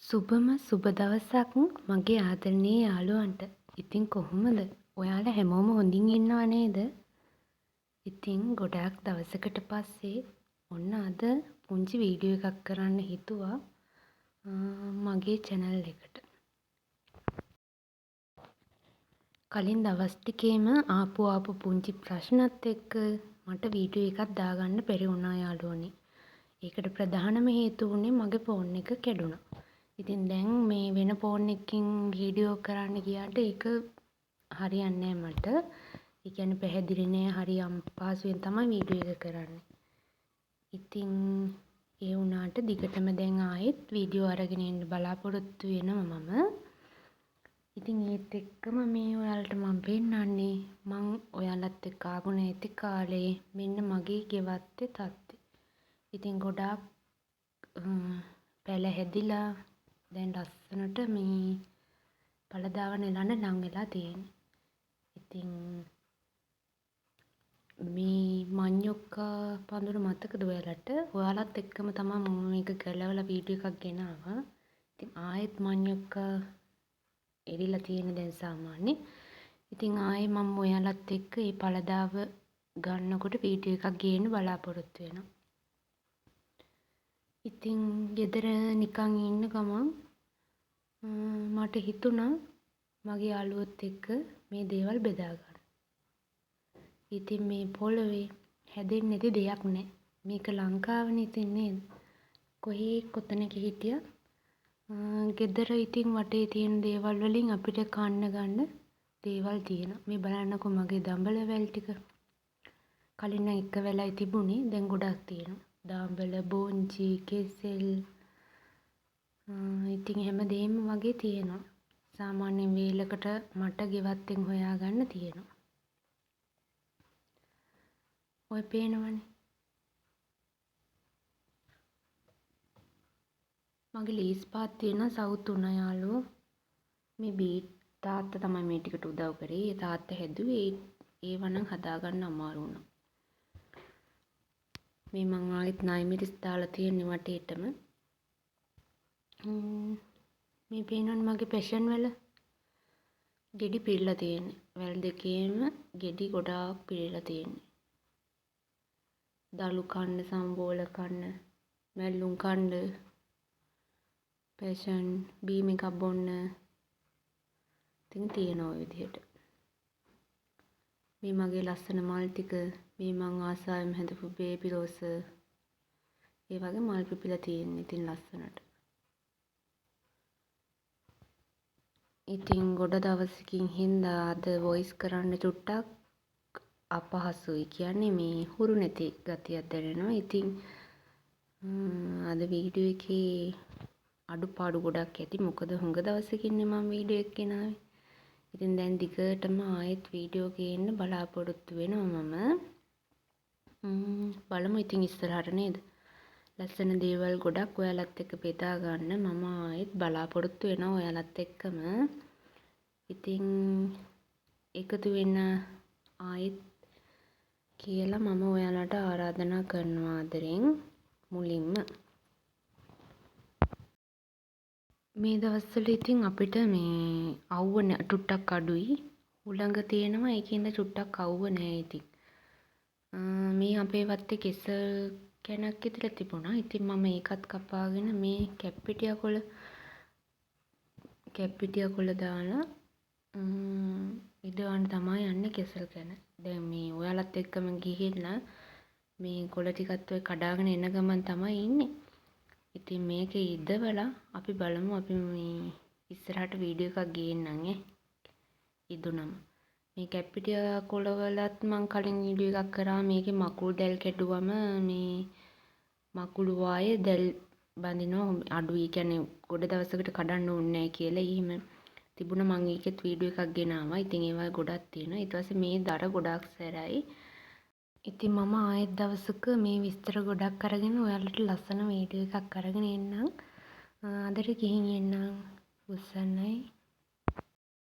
සුබම සුබ දවසක් මගේ ආදරණීය යාළුවන්ට. ඉතින් කොහොමද? ඔයාලා හැමෝම හොඳින් ඉන්නව නේද? ඉතින් ගොඩාක් දවසකට පස්සේ ඔන්න අද පුංචි වීඩියෝ එකක් කරන්න හිතුවා මගේ channel එකට. කලින් දවස් ටිකේම ආපු පුංචි ප්‍රශ්නත් එක්ක මට වීඩියෝ එකක් දාගන්න බැරි වුණා යාළුවනේ. ඒකට ප්‍රධානම හේතුව උනේ මගේ ෆෝන් එක කැඩුණා. ඉතින් දැන් මේ වෙන ෆෝන් එකකින් වීඩියෝ කරන්න ගියාට ඒක හරියන්නේ නැහැ මට. ඒ කියන්නේ පැහැදිලි නෑ, හරි අපහසුවෙන් තමයි වීඩියෝ එක කරන්නේ. ඉතින් ඒ වුණාට දිගටම දැන් ආයෙත් වීඩියෝ අරගෙන එන්න බලාපොරොත්තු වෙනවා මම. ඉතින් ඒත් එක්කම මේ ඔයාලට මම පෙන්නන්නේ මං ඔයාලත් එක්ක ආපු නැති කාලේ මෙන්න මගේ ගෙවත්තේ තත්ත්වය. ඉතින් ගොඩාක් පැල හැදිලා දැන් ලස්සනට මේ පළදාව නෙලන්න ලං වෙලා තියෙන්නේ. ඉතින් මේ මඤ්ඤොක්කා පඳුර මතකද ඔයාලට? ඔයාලත් එක්කම තමයි මම මේක ගලවලා වීඩියෝ එකක් ගෙනාවා. ඉතින් ආයෙත් මඤ්ඤොක්කා එරිලා තියෙන දැන් සාමාන්‍ය. ඉතින් ආයේ මම ඔයාලත් එක්ක මේ පළදාව ගන්නකොට වීඩියෝ එකක් ගේන්න බලාපොරොත්තු වෙනවා. ඉතින් ගෙදර නිකන් ඉන්න ගමන් මට හිතුණා මගේ යාළුවොත් එක්ක මේ දේවල් බෙදා ගන්න. ඉතින් මේ පොළවේ හැදෙන්නේ නැති දෙයක් නැහැ. මේක ලංකාවනේ ඉතින් නේද? කොහේ කොතනක හිටියත් ගෙදර ඉතින් වටේ තියෙන දේවල් වලින් අපිට කන්න ගන්න දේවල් තියෙනවා. මේ බලන්නකෝ මගේ දඹල වැල් ටික. කලින් නම් එක වෙලයි තිබුණේ, දැන් ගොඩක් තියෙනවා. දඹල, බෝංචි, කෙසෙල් ඉතින් හැමදේම වගේ තියෙනවා. සාමාන්‍ය වේලකට මට ගෙවත්තෙන් හොයාගන්න තියෙනවා. ඔය පේනවනේ. මගේ ලීස් පාත් තියෙන සවුත් 3 යාළුවෝ. මේ බීට් තාත්තා තමයි මේ ටිකට උදව් කරේ. ඒ තාත්තා හැදුවේ ඒව නම් හදාගන්න අමාරු වුණා. මේ මං ආයෙත් නයිමිරිස් දාලා තියෙන්නේ වටේටම. මේ පේනවනේ මගේ පැෂන් වල ගෙඩි පිරලා තියෙන්නේ. වැල් දෙකේම ගෙඩි ගොඩාක් පිරලා තියෙන්නේ. දලු කන්න, සම්බෝල කන්න, මැල්ලුම් කන්න, පැෂන් බීම් එකක් බොන්න. ඉතින් තියෙනවා ඔය විදිහට. මේ මගේ ලස්සන මල් ටික, මේ මං ආසාවෙන් හැදපු බේබි රෝස. ඒ වගේ මල් පිපිලා තියෙන්නේ ඉතින් ලස්සනට. ඉතින් ගොඩ දවසකින් හින්දා අද වොයිස් කරන්න චුට්ටක් අපහසුයි. කියන්නේ මේ හුරු නැති ගතියක් දැනෙනවා. ඉතින් අද වීඩියෝ එකේ අඩුපාඩු ගොඩක් ඇති. මොකද හුඟ දවසකින්නේ මම වීඩියෝ එක ගෙනාවේ. ඉතින් දැන් දිගටම ආයෙත් වීඩියෝ ගේන්න බලාපොරොත්තු වෙනවා මම. බලමු ඉතින් ඉස්සරහට නේද? ලස්සන දේවල් ගොඩක් ඔයාලත් එක්ක බෙදා ගන්න මම ආයෙත් බලාපොරොත්තු වෙනවා ඔයාලත් එක්කම. ඉතින් එකතු වෙන්න ආයෙත් කියලා මම ඔයාලට ආරාධනා කරනවා ආදරෙන් මුලින්ම. මේ දවස්වල ඉතින් අපිට මේ අවුව ටුට්ටක් අඩුයි. උලඟ තියෙනවා, ඒකින්ද චුට්ටක් අවුව නැහැ ඉතින්. මේ අපේ වත්තේ කෙසල් කැනක් ඉදලා තිබුණා. ඉතින් මම ඒකත් කපාගෙන මේ කැප්පිටිය කොළ දාලා ඉදවන්න තමයි යන්නේ කෙසල් කැන. දැන් මේ ඔයාලත් එක්කම ගිහිල්ලා මේ කොළ ටිකත් ඔය කඩාගෙන එන ගමන් තමයි ඉන්නේ. ඉතින් මේක ඉදවලා අපි බලමු අපි මේ ඉස්සරහට වීඩියෝ එකක් ගේන්නම් ඉදුණම. මේ කැප්පිටිය කොළවලත් මං කලින් වීඩියෝ එකක් කරා. මේකේ මකුළු දැල් කැඩුවම මේ මකුළු වායේ දැල් බඳිනවා අඩුයි. කියන්නේ ගොඩ දවසකට කඩන්න ඕනේ නැහැ කියලා එහෙම තිබුණා. මං ඒකෙත් වීඩියෝ එකක් ගෙනාවා. ඉතින් ඒවා ගොඩක් තියෙනවා. ඊට පස්සේ මේ දර ගොඩක් සැරයි. ඉතින් මම ආයෙත් දවසක මේ විස්තර ගොඩක් අරගෙන ඔයාලට ලස්සන වීඩියෝ එකක් අරගෙන එන්නම්. අදට ගිහින් එන්නම්. උස්සන්නයි.